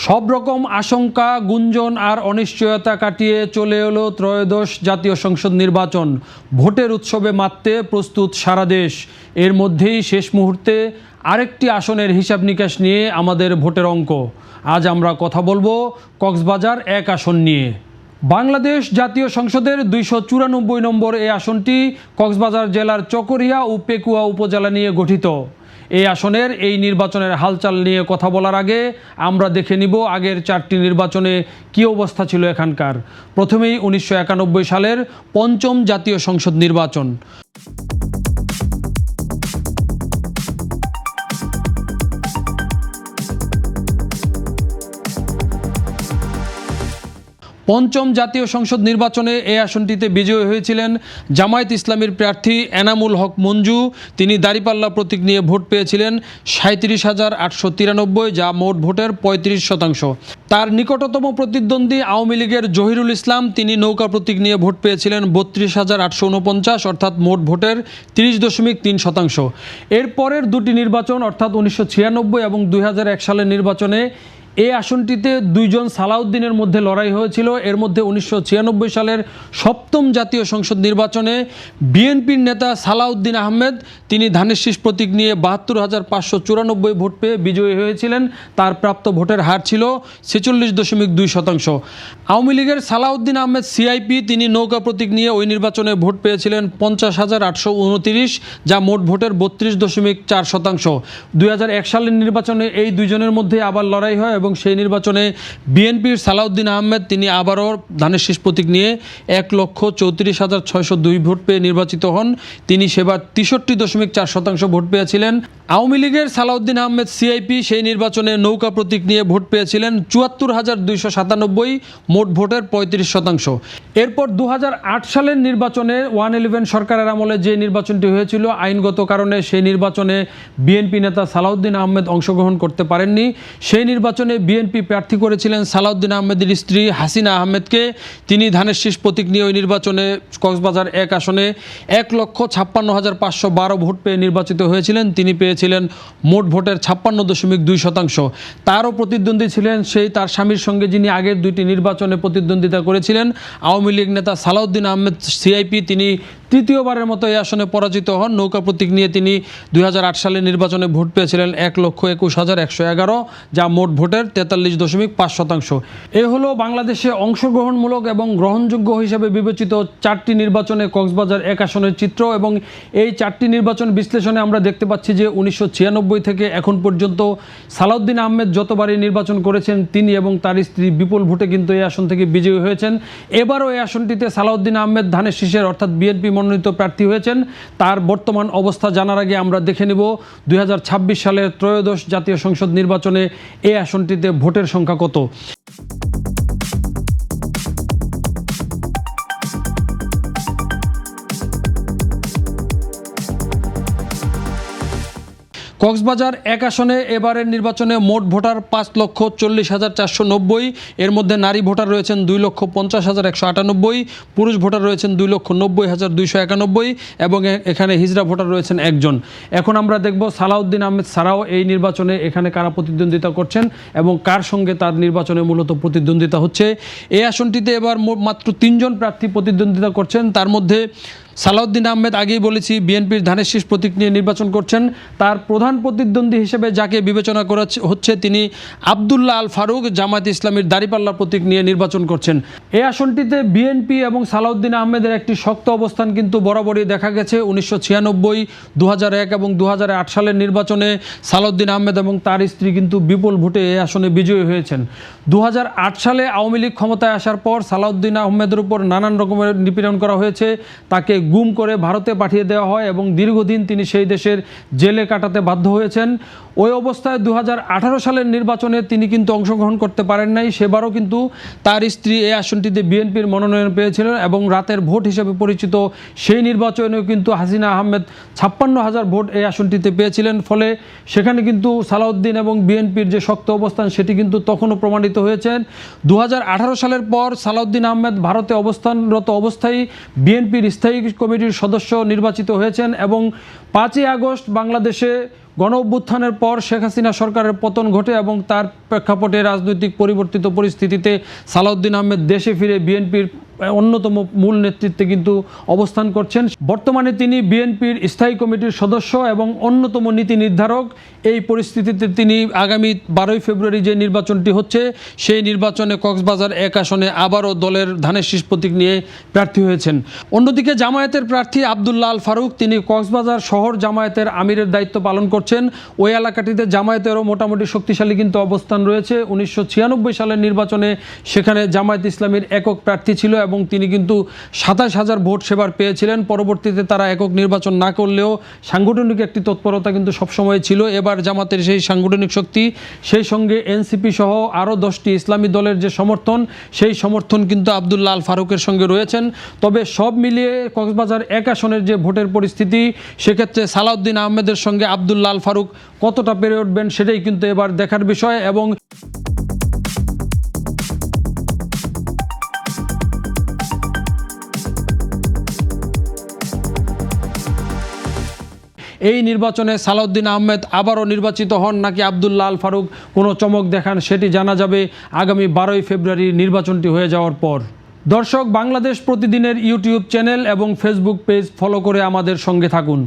সব রকম আশঙ্কা, গুঞ্জন আর অনিশ্চয়তা কাটিয়ে চলে এলো ত্রয়োদশ জাতীয় সংসদ নির্বাচন। ভোটের উৎসবে মাততে প্রস্তুত সারা দেশ। এর মধ্যেই শেষ মুহূর্তে আরেকটি আসনের হিসাব নিকাশ নিয়ে আমাদের ভোটের অঙ্ক। আজ আমরা কথা বলবো কক্সবাজার 1 আসন নিয়ে। বাংলাদেশ জাতীয় সংসদের 294 নম্বর এই আসনটি কক্সবাজার জেলার চকরিয়া ও পেকুয়া উপজেলা নিয়ে গঠিত। এই আসনের এই নির্বাচনের হালচাল নিয়ে কথা বলার আগে আমরা দেখে নিব আগের 4টি নির্বাচনে কী অবস্থা ছিল এখানকার। প্রথমেই 1991 সালের 5ম জাতীয় সংসদ নির্বাচন। পঞ্চম জাতীয় সংসদ নির্বাচনে এই আসনটিতে বিজয়ী হয়েছিলেন জামায়াত ইসলামীর প্রার্থী এনামুল হক মঞ্জু। তিনি দাঁড়িপাল্লা প্রতীক নিয়ে ভোট পেয়েছিলেন 37,893, যা মোট ভোটের 35%। তার নিকটতম প্রতিদ্বন্দ্বী আওয়ামী লীগের জহিরুল ইসলাম, তিনি নৌকা প্রতীক নিয়ে ভোট পেয়েছিলেন 32,849, অর্থাৎ মোট ভোটের 30.3%। এর পরের দুটি নির্বাচন অর্থাৎ 1996 এবং 2001 সালের নির্বাচনে এই আসনটিতে দুইজন সালাউদ্দিনের মধ্যে লড়াই হয়েছিল। এর মধ্যে 1996 সালের 7ম জাতীয় সংসদ নির্বাচনে বিএনপির নেতা সালাউদ্দিন আহমেদ, তিনি ধানের শীষ প্রতীক নিয়ে 72,594 ভোট পেয়ে বিজয়ী হয়েছিলেন। তার প্রাপ্ত ভোটের হার ছিল 46.2%। আওয়ামী লীগের সালাউদ্দিন আহমেদ সিআইপি, তিনি নৌকা প্রতীক নিয়ে ওই নির্বাচনে ভোট পেয়েছিলেন 50,829, যা মোট ভোটের 32.4%। 2001 সালের নির্বাচনে এই দুইজনের মধ্যে আবার লড়াই হয় এবং সেই নির্বাচনে বিএনপির সালাউদ্দিন আহমেদ, তিনি আবারও ধানের শীষ প্রতীক নিয়ে 1,34,602 ভোট পেয়ে নির্বাচিত হন। তিনি সেবার 63.4% ভোট পেয়েছিলেন। আওয়ামী লীগের সালাউদ্দিন আহমেদ সিআইপি সেই নির্বাচনে নৌকা প্রতীক নিয়ে ভোট পেয়েছিলেন 74,297, মোট ভোটের 35%। এরপর 2008 সালের নির্বাচনে 111 সরকারের আমলে যে নির্বাচনটি হয়েছিল, আইনগত কারণে সেই নির্বাচনে বিএনপি নেতা সালাউদ্দিন আহমেদ অংশগ্রহণ করতে পারেননি। সেই নির্বাচনে বিএনপি প্রার্থী করেছিলেন সালাউদ্দিন আহমেদের স্ত্রী হাসিনা আহমেদকে। তিনি ধানের শীষ প্রতীক নিয়ে ওই নির্বাচনে কক্সবাজার 1 আসনে 1,56,512 ভোট পেয়ে নির্বাচিত হয়েছিলেন। তিনি পেয়েছিলেন মোট ভোটের 56.2%। তারও প্রতিদ্বন্দ্বী ছিলেন তার স্বামীর সঙ্গে, যিনি আগের দুইটি নির্বাচনে প্রতিদ্বন্দ্বিতা করেছিলেন, আওয়ামী লীগ নেতা সালাউদ্দিন আহমেদ সিআইপি। তিনি তৃতীয়বারের মতো এই আসনে পরাজিত হন। নৌকা প্রতীক নিয়ে তিনি 2008 সালের নির্বাচনে ভোট পেয়েছিলেন 1,21,111, যা মোট ভোটের 43.5%। এ হলো বাংলাদেশে অংশগ্রহণমূলক এবং গ্রহণযোগ্য হিসেবে বিবেচিত 4টি নির্বাচনে কক্সবাজার 1 আসনের চিত্র। এবং এই 4টি নির্বাচন বিশ্লেষণে আমরা দেখতে পাচ্ছি যে 1996 থেকে এখন পর্যন্ত সালাউদ্দিন আহমেদ যতবারই নির্বাচন করেছেন, তিনি এবং তার স্ত্রী বিপুল ভোটে কিন্তু এই আসন থেকে বিজয়ী হয়েছেন। এবারও এই আসনটিতে সালাউদ্দিন আহমেদ ধানের শীষের অর্থাৎ বিএনপি মনোনীত প্রার্থী হয়েছেন। তার বর্তমান অবস্থা জানার আগে আমরা দেখে নেব 2026 সালের ত্রয়োদশ জাতীয় সংসদ নির্বাচনে এই আসনটিতে ভোটের সংখ্যা কত। কক্সবাজার 1 আসনে এবারের নির্বাচনে মোট ভোটার 5,40,490। এর মধ্যে নারী ভোটার রয়েছেন 2,50,198, পুরুষ ভোটার রয়েছেন 2,90,291 এবং এখানে হিজড়া ভোটার রয়েছেন 1 জন। এখন আমরা দেখব সালাউদ্দিন আহমেদ ছাড়াও এই নির্বাচনে এখানে কারা প্রতিদ্বন্দ্বিতা করছেন এবং কার সঙ্গে তার নির্বাচনে মূলত প্রতিদ্বন্দ্বিতা হচ্ছে। এই আসনটিতে এবার মাত্র 3 জন প্রার্থী প্রতিদ্বন্দ্বিতা করছেন। তার মধ্যে সালাউদ্দিন আহমেদ, আগেই বলেছি, বিএনপির ধানের শীষ প্রতীক নিয়ে নির্বাচন করছেন। তার প্রধান প্রতিদ্বন্দ্বী হিসেবে যাকে বিবেচনা করা হচ্ছে, তিনি আবদুল্লাহ আল ফারুক, জামায়াত ইসলামীর দাঁড়িপাল্লা প্রতীক নিয়ে নির্বাচন করছেন। এই আসনটিতে বিএনপি এবং সালাউদ্দিন আহমেদের একটি শক্ত অবস্থান কিন্তু বরাবরই দেখা গেছে। 1996, 2001 এবং 2008 সালের নির্বাচনে সালাউদ্দিন আহমেদ এবং তার স্ত্রী কিন্তু বিপুল ভোটে এই আসনে বিজয়ী হয়েছেন। 2008 সালে আওয়ামী লীগ ক্ষমতায় আসার পর সালাউদ্দিন আহমেদের উপর নানান রকমের নিপীড়ন করা হয়েছে। তাকে গুম করে ভারতে পাঠিয়ে দেওয়া হয় এবং দীর্ঘদিন তিনি সেই দেশের জেলে কাটাতে বাধ্য হয়েছেন। ওই অবস্থায় 2018 সালের নির্বাচনে তিনি কিন্তু অংশগ্রহণ করতে পারেন নাই। সেবারও কিন্তু তার স্ত্রী এই আসনটিতে বিএনপির মনোনয়ন পেয়েছিলেন এবং রাতের ভোট হিসেবে পরিচিত সেই নির্বাচনেও কিন্তু হাসিনা আহমেদ 56,000 ভোট এই আসনটিতে পেয়েছিলেন। ফলে সেখানে কিন্তু সালাউদ্দিন এবং বিএনপির যে শক্ত অবস্থান, সেটি কিন্তু তখনও প্রমাণিত হয়েছে। 2018 সালের পর সালাউদ্দিন আহমেদ ভারতে অবস্থানরত অবস্থায় বিএনপির স্থায়ী কমিটির সদস্য নির্বাচিত হয়েছেন এবং 5ই আগস্ট বাংলাদেশে গণ অভ্যুত্থানের পর শেখ হাসিনা সরকারের পতন ঘটে এবং তার প্রেক্ষাপটে রাজনৈতিক পরিবর্তিত পরিস্থিতিতে সালাউদ্দিন আহমেদ দেশে ফিরে বিএনপির অন্যতম মূল নেতৃত্বে কিন্তু অবস্থান করছেন। বর্তমানে তিনি বিএনপির স্থায়ী কমিটির সদস্য এবং অন্যতম নীতি নির্ধারক। এই পরিস্থিতিতে তিনি আগামী 12 ফেব্রুয়ারি যে নির্বাচনটি হচ্ছে সেই নির্বাচনে কক্সবাজার 1 আসনে আবারও দলের ধানের শীষ প্রতীক নিয়ে প্রার্থী হয়েছেন। অন্যদিকে জামায়াতের প্রার্থী আব্দুল্লাহ আল ফারুক, তিনি কক্সবাজার শহর জামায়াতের আমিরের দায়িত্ব পালন করছেন। ওই এলাকাটিতে জামায়াতেরও মোটামুটি শক্তিশালী কিন্তু অবস্থান রয়েছে। 1996 সালের নির্বাচনে সেখানে জামায়াত ইসলামীর একক প্রার্থী ছিল এবং তিনি কিন্তু 27,000 ভোট সেবার পেয়েছিলেন। পরবর্তীতে তারা একক নির্বাচন না করলেও সাংগঠনিক একটি তৎপরতা কিন্তু সবসময় ছিল। এবার জামাতের সেই সাংগঠনিক শক্তি, সেই সঙ্গে এনসিপি সহ আরও 10টি ইসলামী দলের যে সমর্থন, সেই সমর্থন কিন্তু আব্দুল্লাহ আল ফারুকের সঙ্গে রয়েছেন। তবে সব মিলিয়ে কক্সবাজার 1 আসনের যে ভোটের পরিস্থিতি, সেক্ষেত্রে সালাউদ্দিন আহমেদের সঙ্গে আব্দুল্লাহ আল ফারুক কতটা পেরে উঠবেন সেটাই কিন্তু এবার দেখার বিষয়। এবং এই নির্বাচনে সালাউদ্দিন আহমেদ আবারও নির্বাচিত হন নাকি আব্দুল্লাহ আল ফারুক কোনো চমক দেখান, সেটি জানা যাবে আগামী 12 ফেব্রুয়ারি নির্বাচনটি হয়ে যাওয়ার পর। দর্শক, বাংলাদেশ প্রতিদিনের ইউটিউব চ্যানেল এবং ফেসবুক পেজ ফলো করে আমাদের সঙ্গে থাকুন।